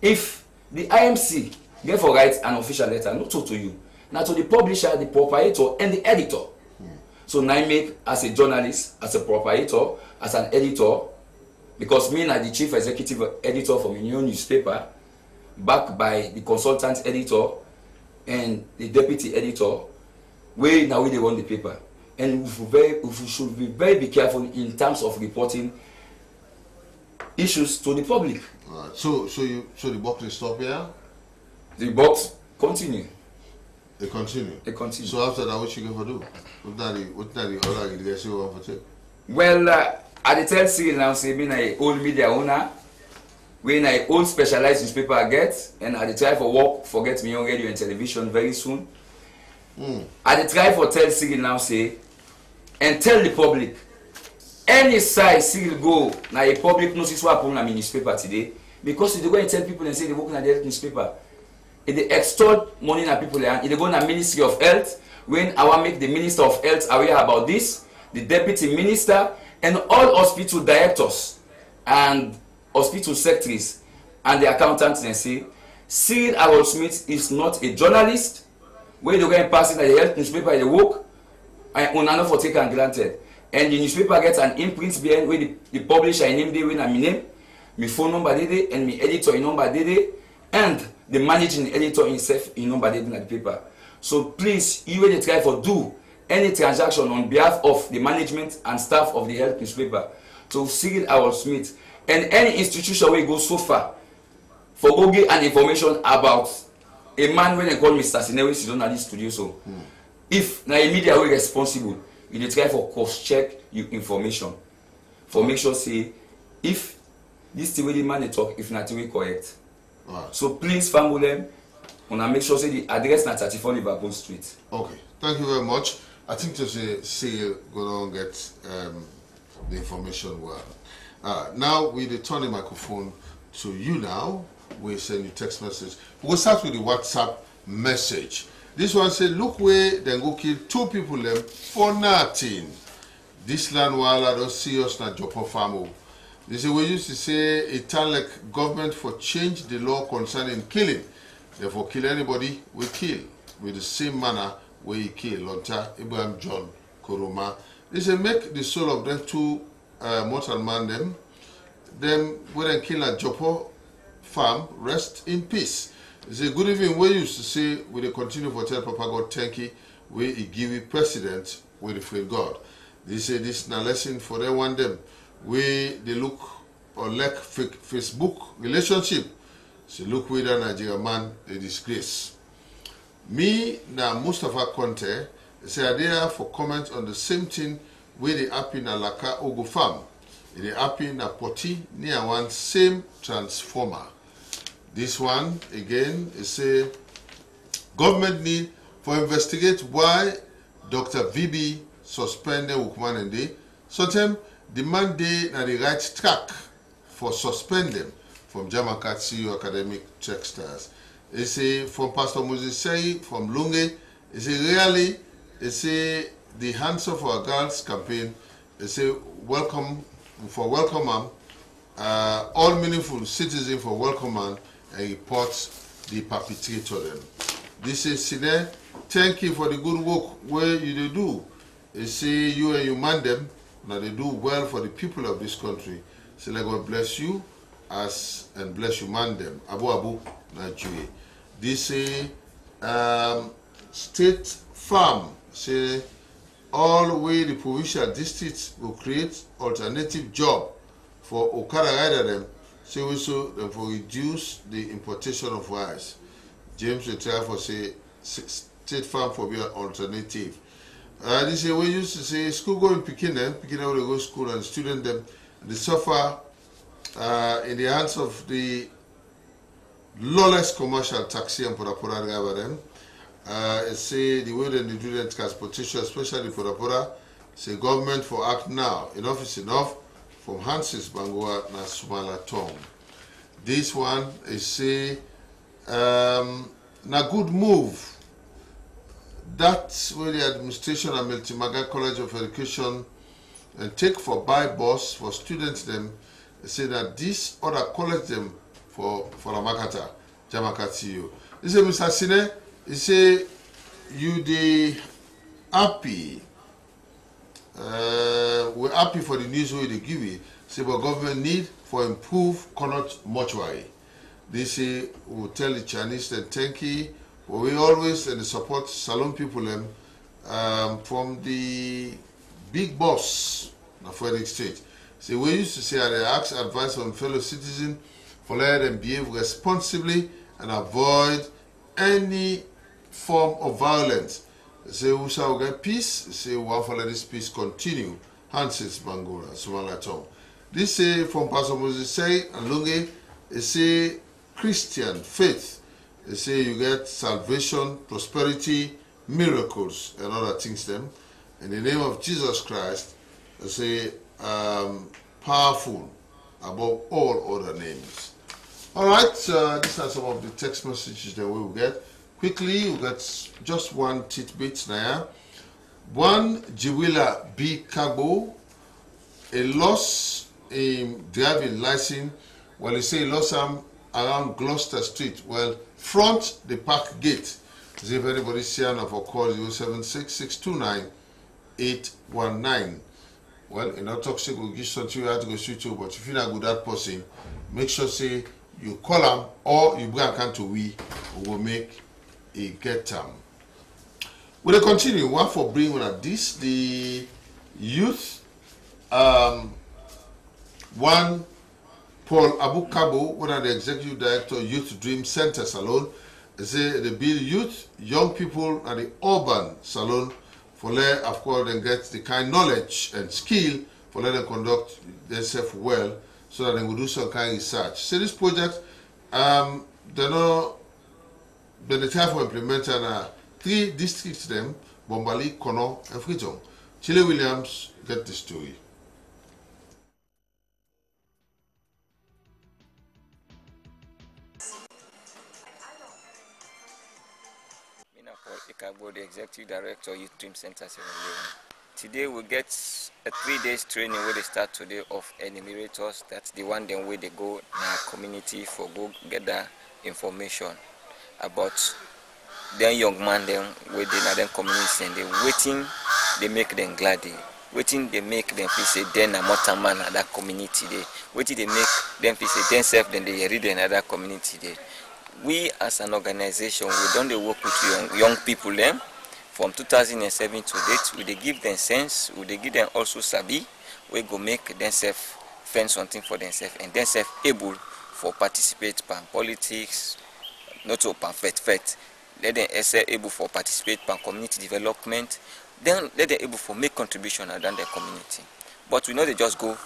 If the IMC get for write an official letter, not to you, now to the publisher, the proprietor, and the editor. So now I make as a journalist, as a proprietor, as an editor, because me and the chief executive editor for my new newspaper, backed by the consultant editor and the deputy editor, where now they run the paper. And we should be very careful in terms of reporting issues to the public. So the box will stop here? The box continue. They continue? They continue. So after that, what you going to do? What the other legacy you want to take? Well, I tell Cyril now, say, being an old media owner, when I old specialized newspaper I get, and I try for work, forget me on radio and television very soon. I try for tell Cyril now, say, and tell the public, any size Cyril go, now a public notice what happened in my newspaper today, because if they go and tell people and say they're working at the newspaper, if they extort money in people, if they go to the Ministry of Health, when I want to make the Minister of Health aware about this, the Deputy Minister, and all hospital directors and hospital secretaries and the accountants and say, Cyril Harold Smith is not a journalist, where they go and pass in the health newspaper, they work, and not for taken granted. And the newspaper gets an imprint behind where the publisher name they win a name, my phone number did and my editor number did and the managing editor himself number did in the paper. So please, you will try for do any transaction on behalf of the management and staff of the health newspaper to Cyril Harold Smith and any institution where go so far for go get an information about a man when they call Mr. Sinewe Sidonali Studio. So if na media will responsible, you try for cross-check your information for make sure say if this the way the man they talk, if not we correct. So please, family, wanna make sure say the address na 34 Liverpool Street. Okay, thank you very much. I think to say gonna get the information well. Now we return the microphone to you now. We send you text message. We'll start with the WhatsApp message. This one said, look where then go kill 2 people them for nothing. This land while I don't see us na Jopo Famo. They say we used to say it turn like government for change the law concerning killing. Therefore kill anybody we kill with the same manner where he kill Lonta Abraham John Koroma. They say make the soul of them 2 mortal man them when they kill at Jopo farm rest in peace. They say good evening we used to say we dey continue for tell Papa God thank you where he give you president with the free God. They say this na lesson for them one them where they look or like Facebook relationship. So look where the Nigerian man they disgrace. Me na Mustafa Conte say I there for comment on the same thing where they happen na Laka Ogo farm. They happen na Poti near one same transformer. This one again is say government need for investigate why Dr. VB suspended Ukman Nde. Sometimes the man dey na the right track for suspend them from Jamakat CEO Academic Checkstars. They say from Pastor Moses Say from Lunge, they say really, they say the Hands of Our Girls campaign, they say welcome all meaningful citizens for welcome and report the perpetrator them. This is Sine, thank you for the good work where you do. They say you and you man them, now they do well for the people of this country. Say let God bless you as and bless you man them. Abu Abu Nigeria. This say State Farm say all way the provincial districts will create alternative job for Okada rider them. Say also them for reduce the importation of rice. James will try for say State Farm for be an alternative. This say we used to say school going picking them where they go to school and student them they suffer in the hands of the lawless commercial taxi and Podapora driver them. Say the way they do the transportation, especially Podapora, say government for act now. Enough is enough from Hansis Bangua na Sumala Tom. This one is say na good move. That's where the administration and Multimaga College of Education and take for buy bus for students them. They say that this other college them for Amakata, Jamakatiyo. They say Mr. Sine, he say you dey happy. We're happy for the news we they give you. Say but government need for improve Connaught mortuary. They say we'll tell the Chinese that thank you. But we always and support Salon people them from the big boss of Frederick State. So we used to say they ask advice on fellow citizens for let them behave responsibly and avoid any form of violence. They say we shall get peace. They say we want to let this peace continue. Hansis Bangura, Sumalatom. This say from Pastor Moses Say and Lunge, they say Christian faith. They say you get salvation, prosperity, miracles, and other things them. In the name of Jesus Christ, they say powerful above all other names. All right, these are some of the text messages that we will get. Quickly, we get just one tidbit now. One Jiwila B. Kagbo, a loss in driving license. Well, they say he lost some around Gloucester Street. Well, front the park gate. See if anybody see enough for call 076 629 819. well, in not toxic will give something you have to go switch to, but if you're not good at that person, make sure say you call them or you bring a to we will make a get time. We'll continue. One for bringing on this the youth one Paul Abu Kabo, one of the executive director Youth Dream Center Salon, say they build youth, young people at the urban salon for let of course then get the kind knowledge and skill for let them conduct themselves well so that they will do some kind of research. So this project they know the time for implementing 3 districts them, Bombali, Kono, and Freetown. Chile Williams get the story. Ikagbo, the Executive Director, Youth Dream Center, Sierra Leone. Today we get a 3-day training where they start today of enumerators. That's the one then where they go in our community for go gather information about them young man them where they in them community and they waiting, they make them glad. Waiting they make them feel say then a motor man at that community day. Waiting they make them feel say themselves then they read another community day. We as an organization, we don't work with young people them from 2007 to date. We they give them sense, we they give them also sabi, we go make themselves find something for themselves and themselves able for participate in politics, not so perfect. Let them able for participate in community development, then let them able for make contribution around their community. But we know they just go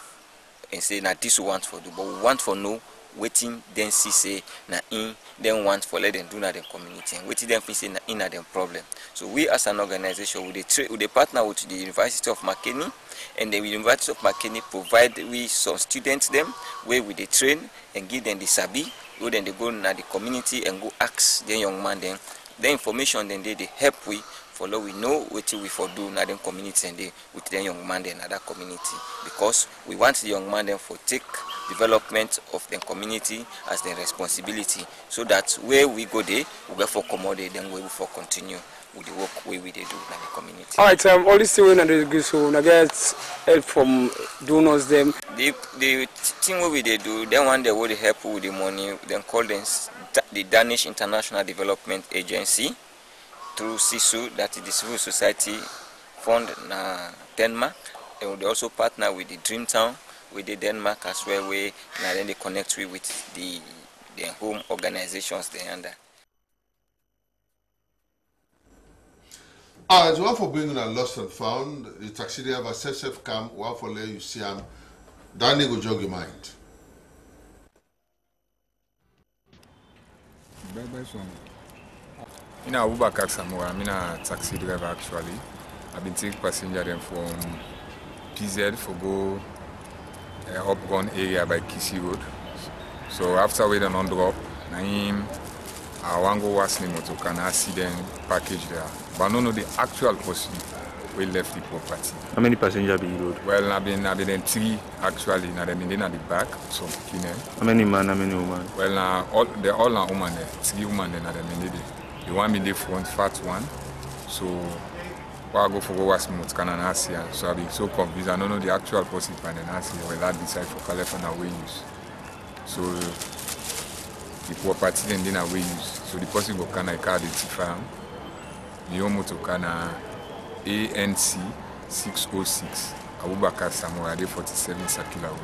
and say now this we want for do, but we want for know waiting then see say na in then want for let them do na them community and waiting then say na in na them problem. So we as an organization we partner with the University of McKinney, and the University of McKinney provide we some students them where we they train and give them the sabi, where then they go na the community and go ask the young man then the information then they help we follow we know what we for do na them community and they with the young man then other community, because we want the young man then for take development of the community as their responsibility, so that where we go there we go for accommodate them, we will for continue with the work we do in the community. All right, all this thing when they do so I get help from donors them. The thing where we do, then one day will help with the money, then call them the Danish International Development Agency through CISU, that is the Civil Society Fund in Denmark, and we also partner with the Dreamtown with the Denmark as well, where then they connect with the home organizations they under. Alright, one for bringing a lost and found, the taxi driver safe cam, one for let you see him, Danny go jog your mind. Bye-bye, son. I'm Abubakar Samoa. I'm a taxi driver actually. I've been taking passengers from PZ for go Upgun area by Kisi Road. So after we done on drop, I want to go Wasni Motoka and I see them package there. But I don't know the actual person we left the property. How many passengers have you rode? Well, I've been 3 actually. Now they've been at the back, so how many men, how many women? Well, they're all women there. 3 women there. The one in the front, fat one. So I go for Wasni Motoka and I see her. So I've been so confused. I don't know the actual person and I see well I decide for California we use. So the property then we use. So the person go can I identify the motoka na ANC 606 Abubakar Samoa 47 Sakila Road.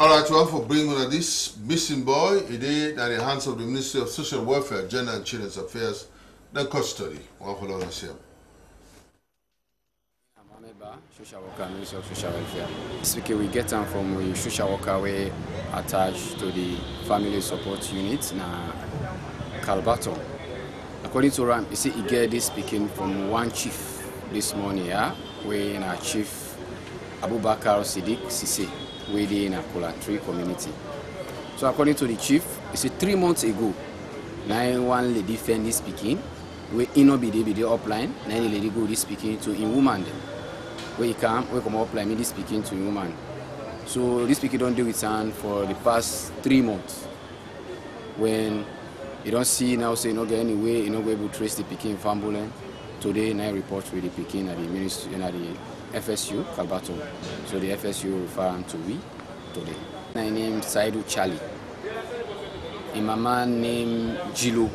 Alright, well, for bringing on this missing boy, it is at the hands of the Ministry of Social Welfare, Gender and Children's Affairs, the custody. One for the same. Social worker, Ministry of Social Welfare. Speaking, we get them from the social worker way attached to the family support unit na Calbato. According to Ram, you see, he get this speaking from one chief this morning, yeah, where in our chief Abubakar Siddiq Sise, where in a Kolatri community. So according to the chief, you see 3 months ago, 1 lady friend is speaking, where in no be the upline, 9 lady go this speaking to in woman. Where he come up like me, this speaking to woman. So this speaking don't do with sound for the past 3 months. When you don't see now say no get anyway, you know able to trace the picking family. today I report with the Peking at the ministry at the FSU Kalbato. So the FSU referring to we today. My name is Saidu Charlie. In my man named Jilo.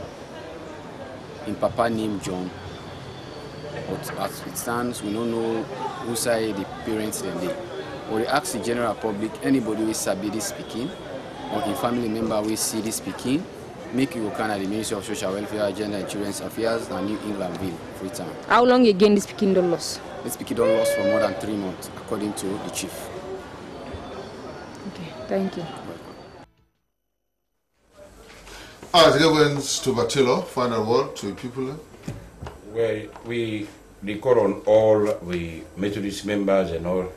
In Papa named John. But as it stands, we don't know who side the parents and they. Or we ask the general public, anybody who sabi this speaking, or a family member we see this speaking, make you can at the Ministry of Social Welfare, Gender and Children's Affairs, and New Englandville, Freetown. How long again this speaking don't lost? This speaking don't lost for more than 3 months, according to the chief. Okay, thank you. All right, Reverend Stubatilo, final word to people. Well, we call on all the Methodist members and all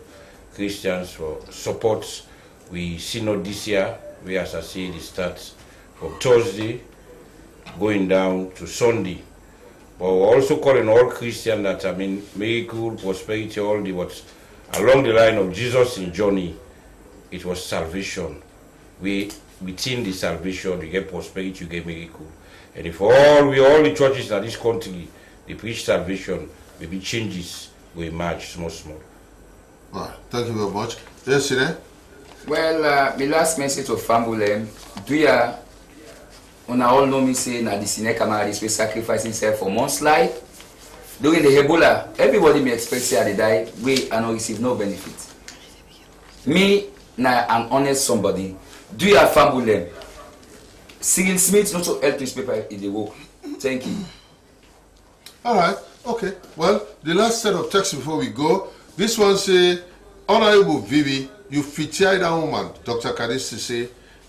Christians for support. We synod this year, we as I say, it starts from Thursday going down to Sunday. But we're also calling all Christians that, I mean, miracle, prosperity, all the what's along the line of Jesus in journey, it was salvation. Within the salvation, you get prosperity, you get miracle. And if all the churches in this country, they preach salvation, maybe changes will emerge small. All right, thank you very much. Yes, Sine? Well, my last message to Fambulem, do ya, una all know me say, na the Sine Kamaris will sacrifice himself for months life. During the Ebola, everybody may expect say they die, we and not receive no benefit. Me, na an honest somebody, do ya Fambulem, Cyril Smith not to help his paper in the work. Thank you. All right, okay. Well, the last set of texts before we go, this one say, Honorable Vivi, you feature that woman, Dr. Kadisi say,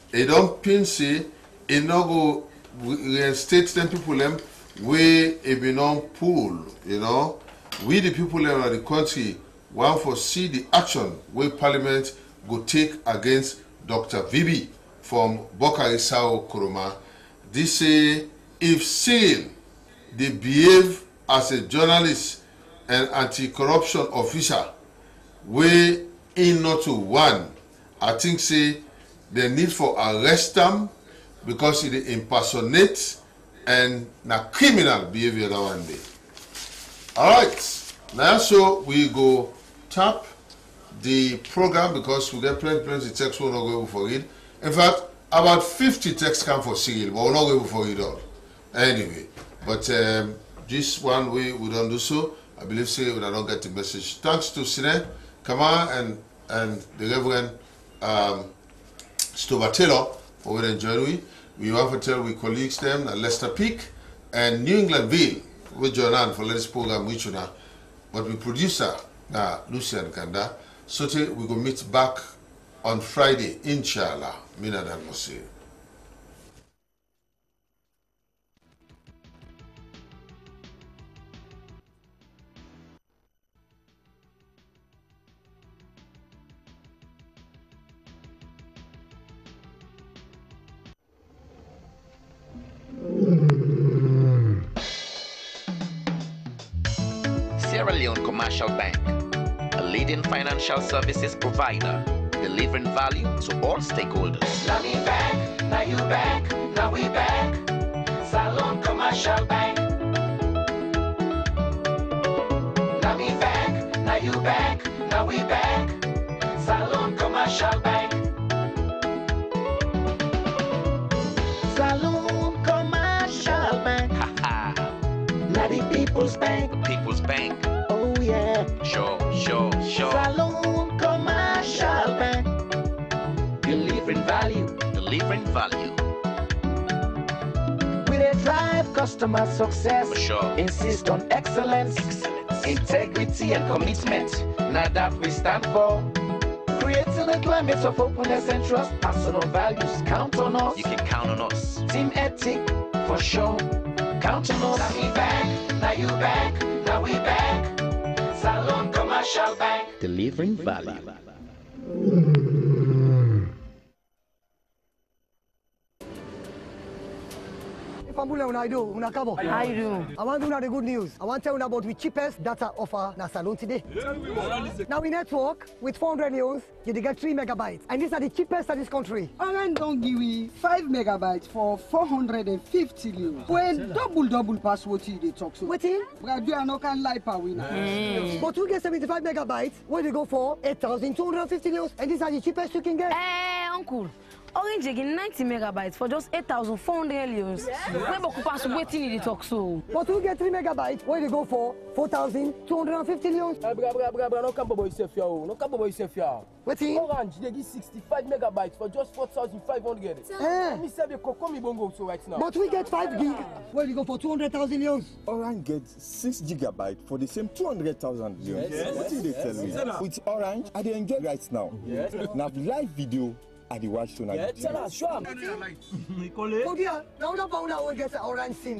they don't pin say, they no go reinstate them people them where a be non pool, you know. We the people them of the country want to see the action where Parliament go take against Dr. Vivi from Bokari Sao Kuruma. This say, if still they behave as a journalist and anti-corruption officer, where in not to one, I think say the need for arrest them because it impersonate and na criminal behavior that one day. All right, now so we go tap the program because we get plenty of text we're not going for it. In fact, about 50 texts come for Cyril, but we're not going for it all. Anyway, but this one way we don't do so. I believe say we don't get the message. Thanks to Sine, Kama and the Reverend Stubatilo for what enjoy we want to tell we colleagues them at Leicester Peak and New Englandville with join on for this program which now. But we producer Lucian Kanda. So we go meet back on Friday, inshallah. Mina dan Mosir. Sierra Leone Commercial Bank, a leading financial services provider, delivering value to all stakeholders. Now me back, now you back, now we back. Salon Commercial Bank. Now me back, now you back, now we back. Salon Commercial Bank. Salon Commercial Bank. Now the People's Bank. The People's Bank. Oh yeah. Sure. Salon Commercial Bank. Delivering value. Delivering value. We dey drive customer success. For sure. Insist on excellence. Integrity and commitment. Now that we stand for. Creating a climate of openness and trust. Personal values. Count on us. You can count on us. Team ethic. For sure. Count on us. Now we back. Now you back. Now we back. Salon Commercial Bank. Delivering value. If Fambule, when I do, when I come up. How you do? I want to know the good news. I want to tell you about the cheapest data offer na salon today. Now we network with 400 news, you get 3 megabytes. And these are the cheapest in this country. Orange don't give me 5 megabytes for 450 news. When double pass what you talk so. What in? But you are not can lie per winner. But you get 75 megabytes, where they go for 8,250 news. And these are the cheapest you can get. Uncle. Orange again 90 megabytes for just 8,400 euros. Where beaucoup pass waiting in the talk so. But you get 3 megabytes, where they go for 4,250 euros. No come boy yourself here. No come boy yourself here. What in? Orange they give 65 megabytes for just 4,500. Me say the coco me bongo so right now. But we get 5 gig, where they go for 200,000 euros. Orange gets 6 gigabytes for the same 200,000 euros. Yes. What did they tell me? With Orange, I dey enjoy right now. Yes. Now live video. I the watch tonight. Yeah, tell us, show him. Oh dear, now the phone will get the orange sim.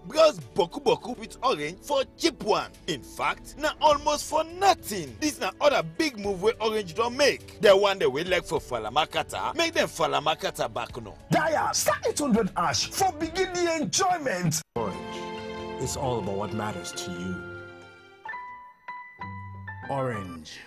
Browse Boku Boku with Orange for cheap one. In fact, now almost for nothing. This na other big move where Orange don't make. The one they will like for Falamakata, make them Falamakata back no. Dial *800# for begin the enjoyment. Orange, it's all about what matters to you. Orange.